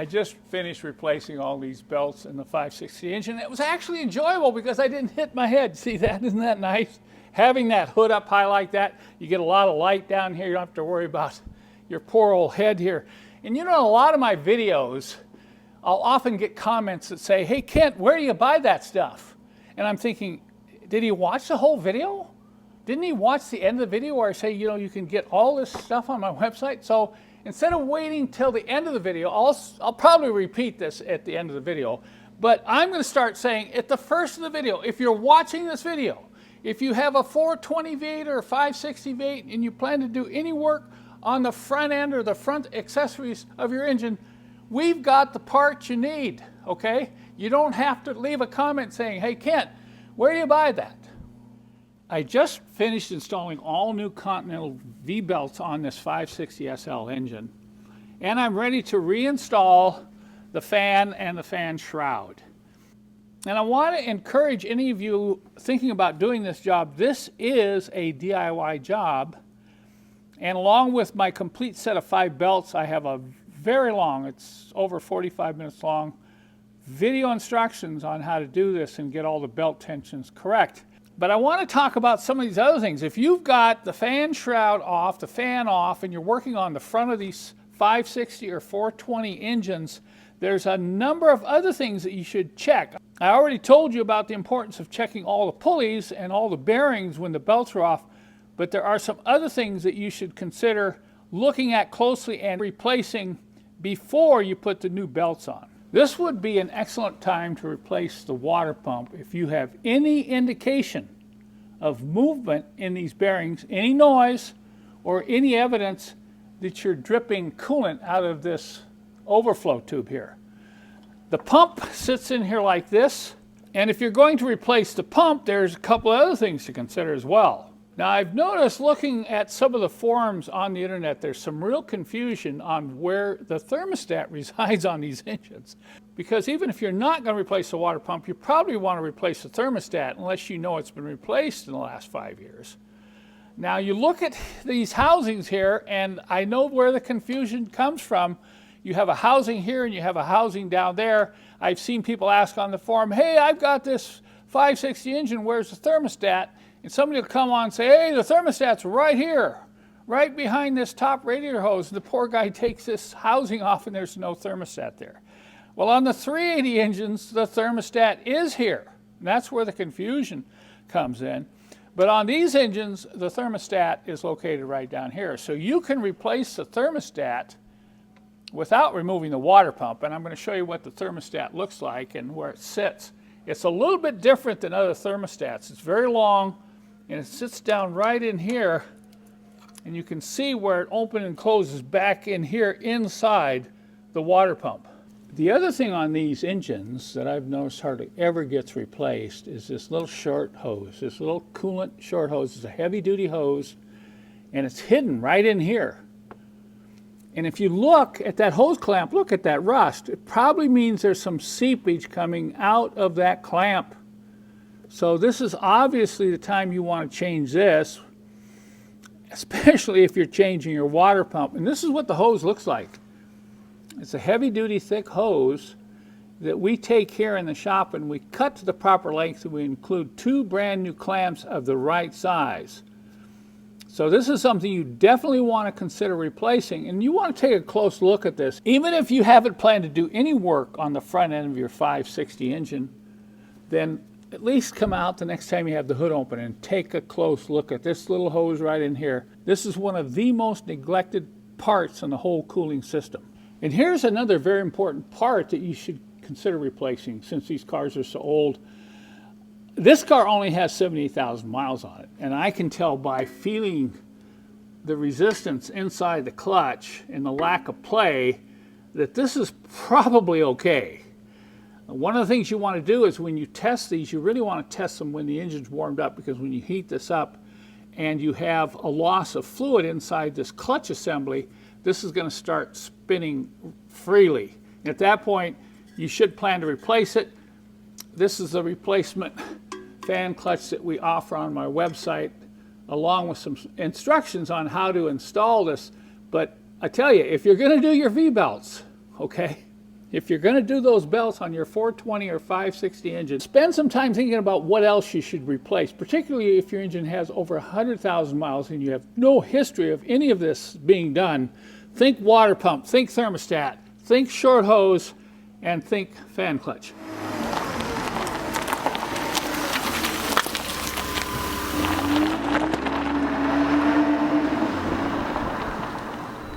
I just finished replacing all these belts in the 560 engine. It was actually enjoyable because I didn't hit my head. See that? Isn't that nice? Having that hood up high like that, you get a lot of light down here. You don't have to worry about your poor old head here. And you know, in a lot of my videos, I'll often get comments that say, hey, Kent, where do you buy that stuff? And I'm thinking, did he watch the whole video? Didn't he watch the end of the video where I say, you know, you can get all this stuff on my website? So instead of waiting till the end of the video, I'll probably repeat this at the end of the video, but I'm going to start saying at the first of the video, if you're watching this video, if you have a 420 V8 or a 560 V8 and you plan to do any work on the front end or the front accessories of your engine, we've got the parts you need, okay? You don't have to leave a comment saying, hey, Kent, where do you buy that? I just finished installing all new Continental V-belts on this 560 SL engine, and I'm ready to reinstall the fan and the fan shroud. And I want to encourage any of you thinking about doing this job. This is a DIY job, and along with my complete set of 5 belts, I have a very long, it's over 45 minutes long, video instructions on how to do this and get all the belt tensions correct. But I want to talk about some of these other things. If you've got the fan shroud off, the fan off, and you're working on the front of these 560 or 420 engines, there's a number of other things that you should check. I already told you about the importance of checking all the pulleys and all the bearings when the belts are off, but there are some other things that you should consider looking at closely and replacing before you put the new belts on. This would be an excellent time to replace the water pump if you have any indication of movement in these bearings, any noise, or any evidence that you're dripping coolant out of this overflow tube here. The pump sits in here like this, and if you're going to replace the pump, there's a couple other things to consider as well. Now, I've noticed looking at some of the forums on the internet, there's some real confusion on where the thermostat resides on these engines. Because even if you're not going to replace the water pump, you probably want to replace the thermostat unless you know it's been replaced in the last 5 years. Now, you look at these housings here, and I know where the confusion comes from. You have a housing here and you have a housing down there. I've seen people ask on the forum, hey, I've got this 560 engine, where's the thermostat? And somebody will come on and say, hey, the thermostat's right here, right behind this top radiator hose. And the poor guy takes this housing off and there's no thermostat there. Well, on the 380 engines, the thermostat is here. And that's where the confusion comes in. But on these engines, the thermostat is located right down here. So you can replace the thermostat without removing the water pump. And I'm going to show you what the thermostat looks like and where it sits. It's a little bit different than other thermostats. It's very long, and it sits down right in here, and you can see where it opens and closes back in here inside the water pump. The other thing on these engines that I've noticed hardly ever gets replaced is this little short hose. This little coolant short hose is a heavy-duty hose, and it's hidden right in here. And if you look at that hose clamp, look at that rust. It probably means there's some seepage coming out of that clamp. So this is obviously the time you want to change this, especially if you're changing your water pump. And this is what the hose looks like. It's a heavy-duty, thick hose that we take here in the shop, and we cut to the proper length, and we include 2 brand new clamps of the right size. So this is something you definitely want to consider replacing, and you want to take a close look at this. Even if you haven't planned to do any work on the front end of your 560 engine, then at least come out the next time you have the hood open and take a close look at this little hose right in here. This is one of the most neglected parts in the whole cooling system. And here's another very important part that you should consider replacing since these cars are so old. This car only has 78,000 miles on it, and I can tell by feeling the resistance inside the clutch and the lack of play that this is probably okay. One of the things you want to do is when you test these, you really want to test them when the engine's warmed up, because when you heat this up and you have a loss of fluid inside this clutch assembly, this is going to start spinning freely. At that point, you should plan to replace it. This is the replacement fan clutch that we offer on my website, along with some instructions on how to install this. But I tell you, if you're going to do your V-belts, okay, if you're going to do those belts on your 420 or 560 engine, spend some time thinking about what else you should replace, particularly if your engine has over 100,000 miles and you have no history of any of this being done. Think water pump, think thermostat, think short hose, and think fan clutch.